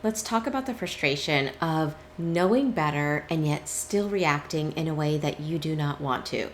Let's talk about the frustration of knowing better and yet still reacting in a way that you do not want to.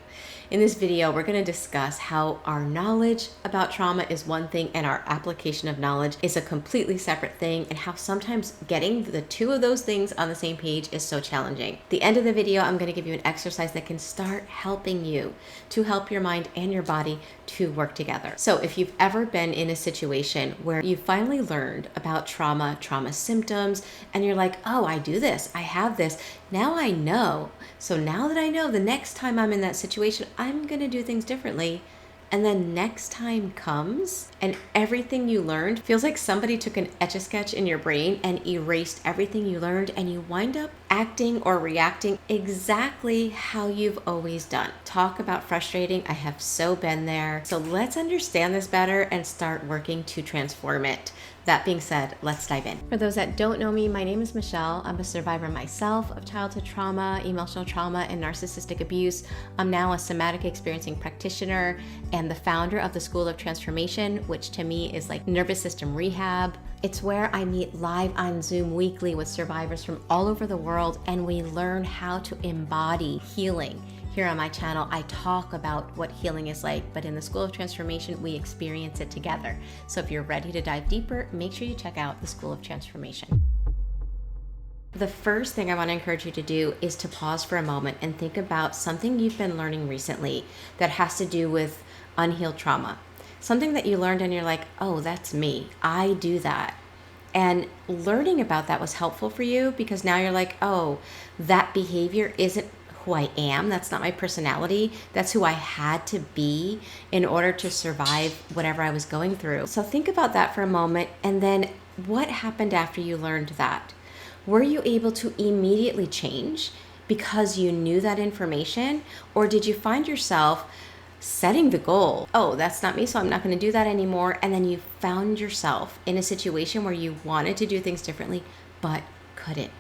In this video, we're going to discuss how our knowledge about trauma is one thing and our application of knowledge is a completely separate thing, and how sometimes getting the two of those things on the same page is so challenging. At the end of the video, I'm going to give you an exercise that can start helping you to help your mind and your body to work together. So if you've ever been in a situation where you finally learned about trauma symptoms, and you're like, oh, I do this, I have this, now I know. So now that I know, the next time I'm in that situation, I'm going to do things differently. And then next time comes and everything you learned feels like somebody took an Etch-a-Sketch in your brain and erased everything you learned, and you wind up acting or reacting exactly how you've always done. Talk about frustrating. I have so been there. So let's understand this better and start working to transform it. That being said, let's dive in. For those that don't know me, my name is Michele. I'm a survivor myself of childhood trauma, emotional trauma, and narcissistic abuse. I'm now a somatic experiencing practitioner and the founder of the School of Transformation, which to me is like nervous system rehab. It's where I meet live on Zoom weekly with survivors from all over the world, and we learn how to embody healing. Here on my channel, I talk about what healing is like, but in the School of Transformation, we experience it together. So if you're ready to dive deeper, make sure you check out the School of Transformation. The first thing I want to encourage you to do is to pause for a moment and think about something you've been learning recently that has to do with unhealed trauma. Something that you learned and you're like, oh, that's me. I do that. And learning about that was helpful for you because now you're like, oh, that behavior isn't who I am. That's not my personality. That's who I had to be in order to survive whatever I was going through. So think about that for a moment. And then what happened after you learned that? Were you able to immediately change because you knew that information? Or did you find yourself setting the goal, oh, that's not me, so I'm not going to do that anymore, and then you found yourself in a situation where you wanted to do things differently but couldn't?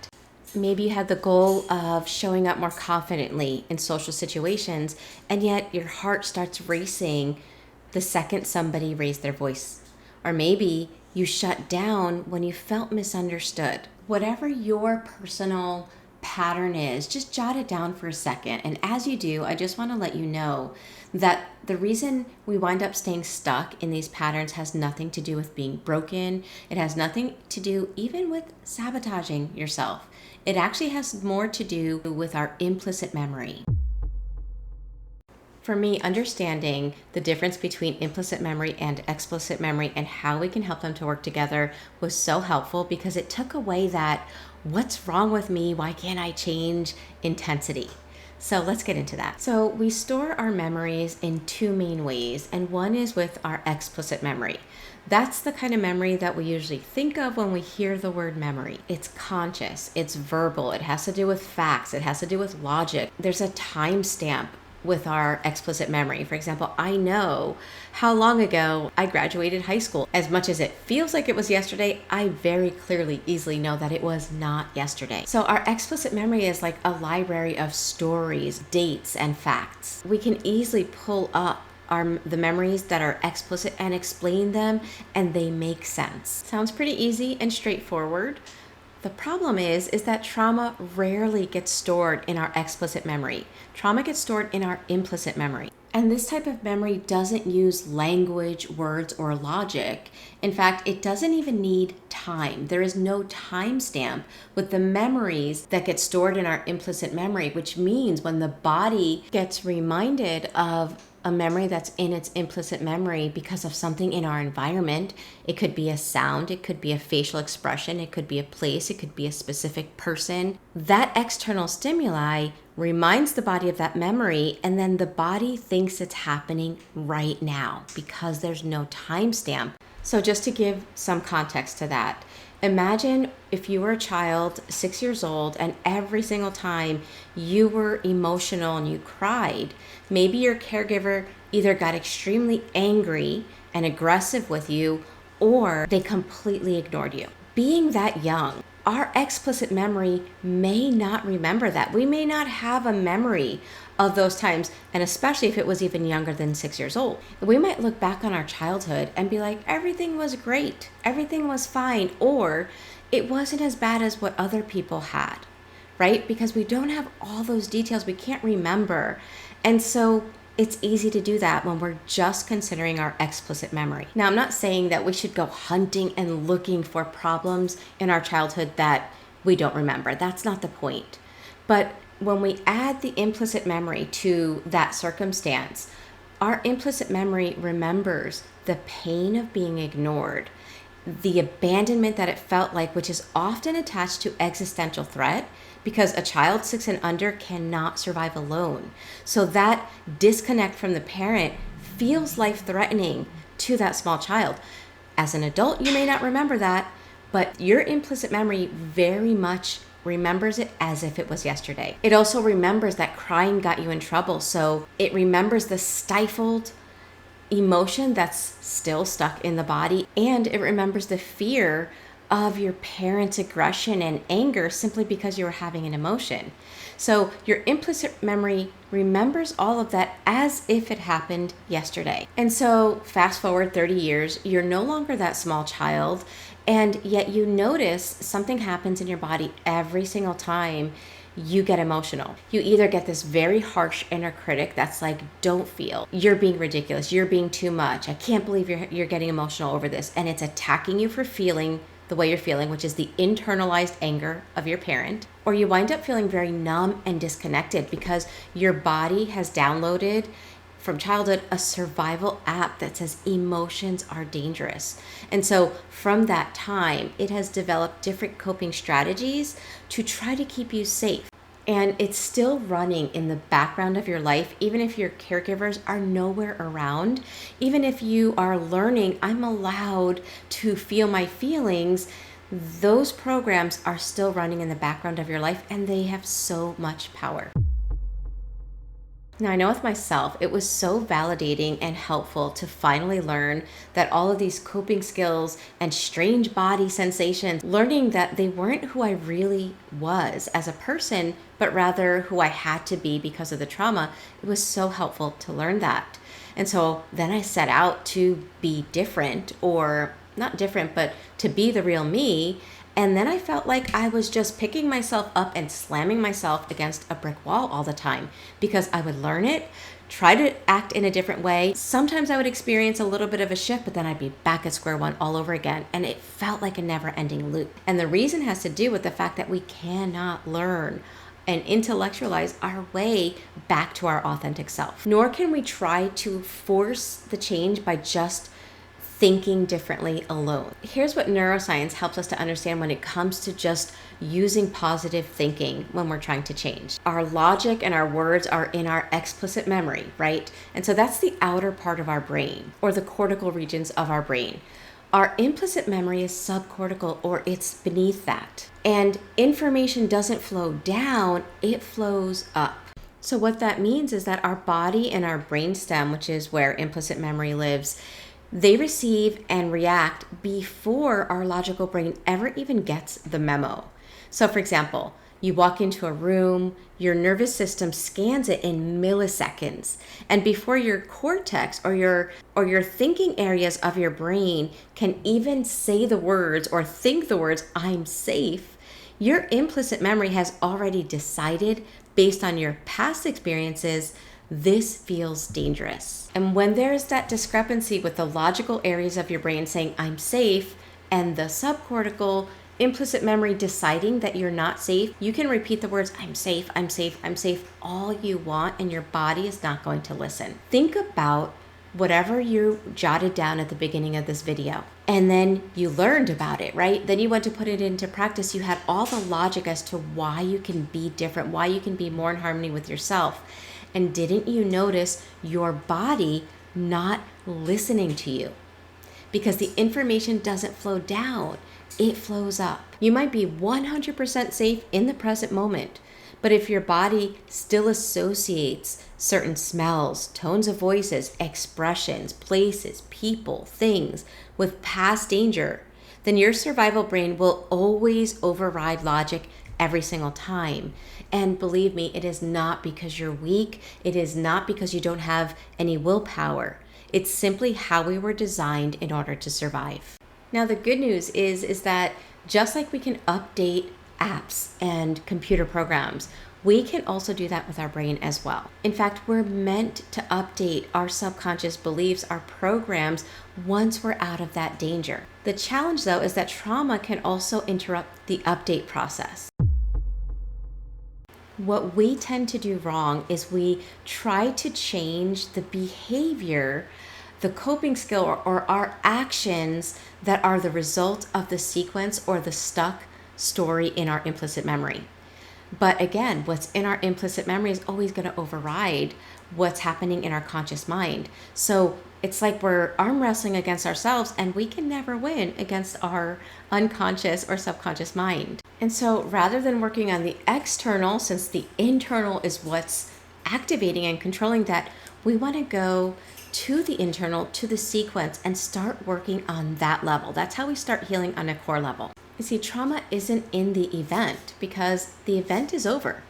Maybe you had the goal of showing up more confidently in social situations, and yet your heart starts racing the second somebody raised their voice. Or maybe you shut down when you felt misunderstood. Whatever your personal pattern is, just jot it down for a second. And as you do, I just want to let you know that the reason we wind up staying stuck in these patterns has nothing to do with being broken. It has nothing to do even with sabotaging yourself. It actually has more to do with our implicit memory. For me, understanding the difference between implicit memory and explicit memory and how we can help them to work together was so helpful because it took away that what's wrong with me, why can't I change intensity. So let's get into that. So we store our memories in two main ways, and one is with our explicit memory. That's the kind of memory that we usually think of when we hear the word memory. It's conscious, it's verbal, it has to do with facts, it has to do with logic. There's a timestamp with our explicit memory. For example, I know how long ago I graduated high school. As much as it feels like it was yesterday, I very clearly, easily know that it was not yesterday. So our explicit memory is like a library of stories, dates, and facts. We can easily pull up the memories that are explicit and explain them, and they make sense. Sounds pretty easy and straightforward. The problem is that trauma rarely gets stored in our explicit memory. Trauma gets stored in our implicit memory. And this type of memory doesn't use language, words, or logic. In fact, it doesn't even need time. There is no timestamp with the memories that get stored in our implicit memory, which means when the body gets reminded of a memory that's in its implicit memory because of something in our environment. It could be a sound, it could be a facial expression, it could be a place, it could be a specific person. That external stimuli reminds the body of that memory, and then the body thinks it's happening right now because there's no timestamp. So just to give some context to that, imagine if you were a child, 6 years old, and every single time you were emotional and you cried, maybe your caregiver either got extremely angry and aggressive with you, or they completely ignored you. Being that young, our explicit memory may not remember that. We may not have a memory of those times, and especially if it was even younger than 6 years old. We might look back on our childhood and be like, everything was great, everything was fine, or it wasn't as bad as what other people had, right? Because we don't have all those details, we can't remember. And so it's easy to do that when we're just considering our explicit memory. Now, I'm not saying that we should go hunting and looking for problems in our childhood that we don't remember. That's not the point. But when we add the implicit memory to that circumstance, our implicit memory remembers the pain of being ignored, the abandonment that it felt like, which is often attached to existential threat, because a child 6 and under cannot survive alone. So that disconnect from the parent feels life-threatening to that small child. As an adult, you may not remember that, but your implicit memory very much remembers it as if it was yesterday. It also remembers that crying got you in trouble, so it remembers the stifled emotion that's still stuck in the body, and it remembers the fear of your parents' aggression and anger simply because you were having an emotion. So your implicit memory remembers all of that as if it happened yesterday. And so fast forward 30 years, you're no longer that small child, and yet you notice something happens in your body every single time you get emotional. You either get this very harsh inner critic that's like, don't feel, you're being ridiculous, you're being too much, I can't believe you're getting emotional over this, and it's attacking you for feeling the way you're feeling, which is the internalized anger of your parent. Or you wind up feeling very numb and disconnected because your body has downloaded from childhood a survival app that says emotions are dangerous. And so from that time, it has developed different coping strategies to try to keep you safe. And it's still running in the background of your life, even if your caregivers are nowhere around, even if you are learning, I'm allowed to feel my feelings, those programs are still running in the background of your life, and they have so much power. Now, I know with myself, it was so validating and helpful to finally learn that all of these coping skills and strange body sensations, learning that they weren't who I really was as a person, but rather who I had to be because of the trauma. It was so helpful to learn that. And so then I set out to be different, or not different, but to be the real me. And then I felt like I was just picking myself up and slamming myself against a brick wall all the time, because I would learn it, try to act in a different way. Sometimes I would experience a little bit of a shift, but then I'd be back at square one all over again. And it felt like a never-ending loop. And the reason has to do with the fact that we cannot learn and intellectualize our way back to our authentic self. Nor can we try to force the change by just thinking differently alone. Here's what neuroscience helps us to understand when it comes to just using positive thinking when we're trying to change. Our logic and our words are in our explicit memory, right? And so that's the outer part of our brain, or the cortical regions of our brain. Our implicit memory is subcortical, or it's beneath that. And information doesn't flow down, it flows up. So what that means is that our body and our brainstem, which is where implicit memory lives, they receive and react before our logical brain ever even gets the memo. So for example, you walk into a room, your nervous system scans it in milliseconds. And before your cortex or your thinking areas of your brain can even say the words or think the words, I'm safe, your implicit memory has already decided, based on your past experiences, this feels dangerous. And when there's that discrepancy with the logical areas of your brain saying, I'm safe, and the subcortical implicit memory deciding that you're not safe, you can repeat the words, I'm safe, I'm safe, I'm safe, all you want, and your body is not going to listen. Think about whatever you jotted down at the beginning of this video, and then you learned about it, right? Then you went to put it into practice. You had all the logic as to why you can be different, why you can be more in harmony with yourself. And didn't you notice your body not listening to you? Because the information doesn't flow down, it flows up. You might be 100% safe in the present moment, but if your body still associates certain smells, tones of voices, expressions, places, people, things with past danger, then your survival brain will always override logic every single time. And believe me, it is not because you're weak. It is not because you don't have any willpower. It's simply how we were designed in order to survive. Now, the good news is that Just like we can update apps and computer programs, we can also do that with our brain as well. In fact, we're meant to update our subconscious beliefs, our programs, once we're out of that danger. The challenge, though, is that trauma can also interrupt the update process. What we tend to do wrong is we try to change the behavior, the coping skill, or our actions that are the result of the sequence or the stuck story in our implicit memory. But again, what's in our implicit memory is always going to override what's happening in our conscious mind. So it's like we're arm wrestling against ourselves, and we can never win against our unconscious or subconscious mind. And so rather than working on the external, since the internal is what's activating and controlling that, we want to go to the internal, to the sequence, and start working on that level. That's how we start healing on a core level. You see, trauma isn't in the event because the event is over.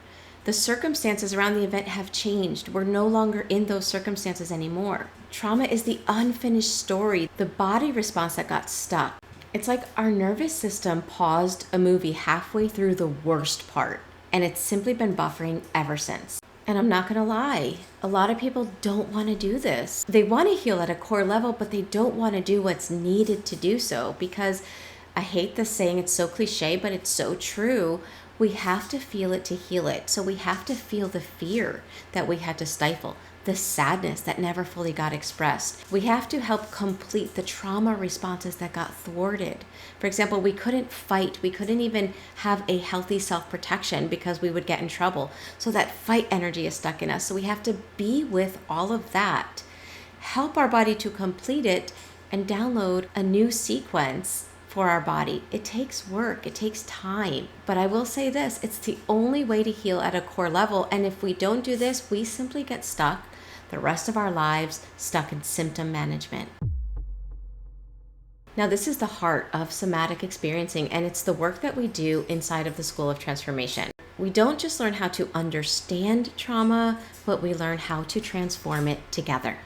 The circumstances around the event have changed. We're no longer in those circumstances anymore. Trauma is the unfinished story, the body response that got stuck. It's like our nervous system paused a movie halfway through the worst part, and it's simply been buffering ever since. And I'm not gonna lie, a lot of people don't wanna do this. They wanna heal at a core level, but they don't wanna do what's needed to do so because I hate this saying, it's so cliche, but it's so true. We have to feel it to heal it. So we have to feel the fear that we had to stifle, the sadness that never fully got expressed. We have to help complete the trauma responses that got thwarted. For example, we couldn't fight. We couldn't even have a healthy self-protection because we would get in trouble. So that fight energy is stuck in us. So we have to be with all of that, help our body to complete it, and download a new sequence for our body. It takes work, it takes time. But I will say this, it's the only way to heal at a core level. And if we don't do this, we simply get stuck the rest of our lives, stuck in symptom management. Now, this is the heart of somatic experiencing, and it's the work that we do inside of the School of Transformation. We don't just learn how to understand trauma, but we learn how to transform it together.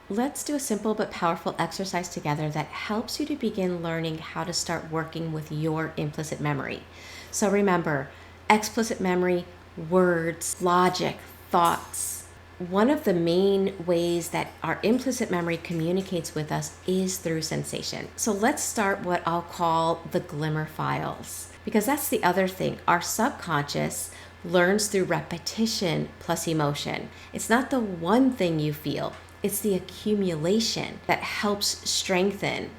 Let's do a simple but powerful exercise together that helps you to begin learning how to start working with your implicit memory. So remember, explicit memory, words, logic, thoughts. One of the main ways that our implicit memory communicates with us is through sensation. So let's start what I'll call the Glimmer files, because that's the other thing. Our subconscious learns through repetition plus emotion. It's not the one thing you feel. It's the accumulation that helps strengthen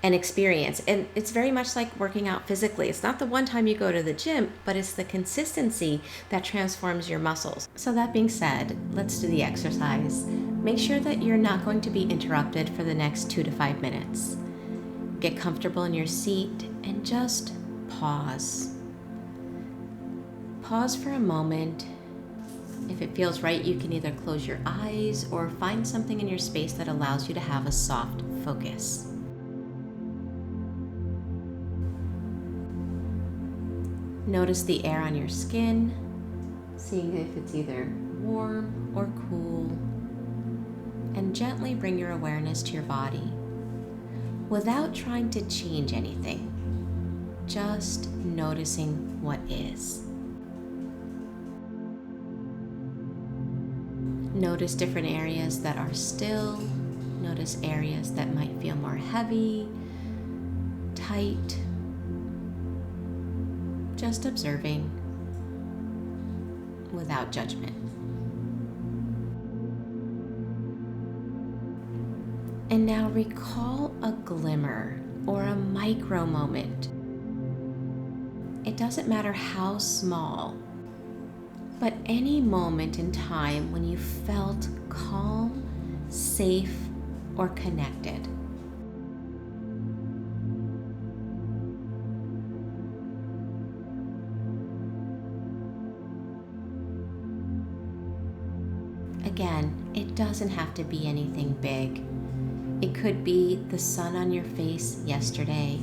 an experience. And it's very much like working out physically. It's not the one time you go to the gym, but it's the consistency that transforms your muscles. So that being said, let's do the exercise. Make sure that you're not going to be interrupted for the next 2 to 5 minutes. Get comfortable in your seat and just pause. Pause for a moment. If it feels right, you can either close your eyes or find something in your space that allows you to have a soft focus. Notice the air on your skin, seeing if it's either warm or cool, and gently bring your awareness to your body without trying to change anything, just noticing what is. Notice different areas that are still. Notice areas that might feel more heavy, tight. Just observing without judgment. And now recall a glimmer or a micro moment. It doesn't matter how small, but any moment in time when you felt calm, safe, or connected. Again, it doesn't have to be anything big. It could be the sun on your face yesterday,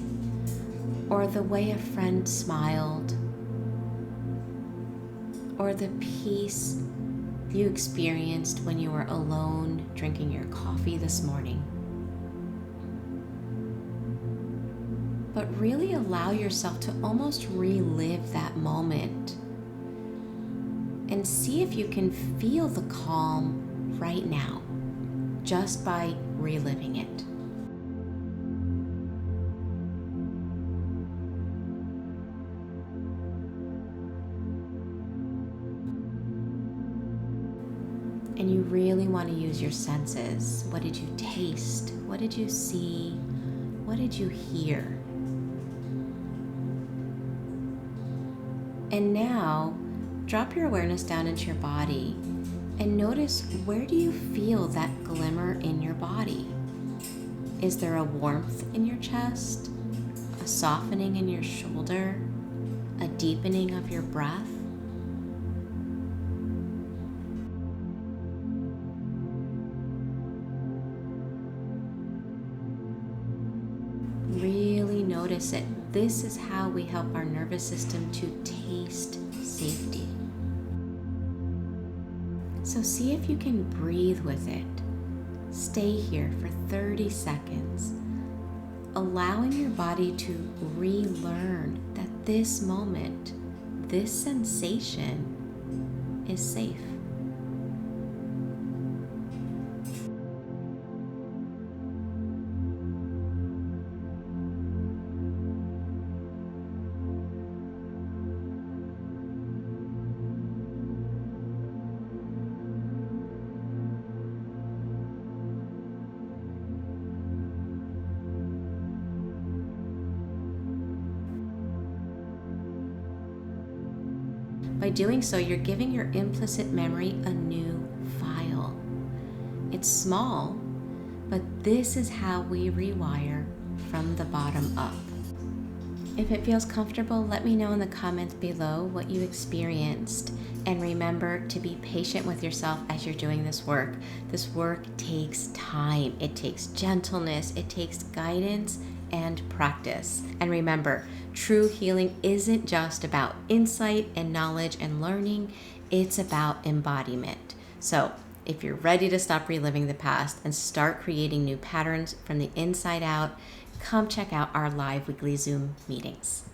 or the way a friend smiled, or the peace you experienced when you were alone drinking your coffee this morning. but really allow yourself to almost relive that moment and see if you can feel the calm right now just by reliving it. And you really want to use your senses. What did you taste? What did you see? What did you hear? And now, drop your awareness down into your body and notice, where do you feel that glimmer in your body? Is there a warmth in your chest? A softening in your shoulder? A deepening of your breath? Really notice it. This is how we help our nervous system to taste safety. So see if you can breathe with it. Stay here for 30 seconds, allowing your body to relearn that this moment, this sensation is safe. By doing so, you're giving your implicit memory a new file. It's small, but this is how we rewire from the bottom up. If it feels comfortable, let me know in the comments below what you experienced. And remember to be patient with yourself as you're doing this work. This work takes time. It takes gentleness. It takes guidance and practice. And remember, true healing isn't just about insight and knowledge and learning. It's about embodiment. So if you're ready to stop reliving the past and start creating new patterns from the inside out, come check out our live weekly Zoom meetings.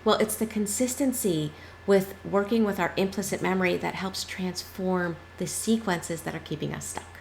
Well, it's the consistency with working with our implicit memory that helps transform the sequences that are keeping us stuck.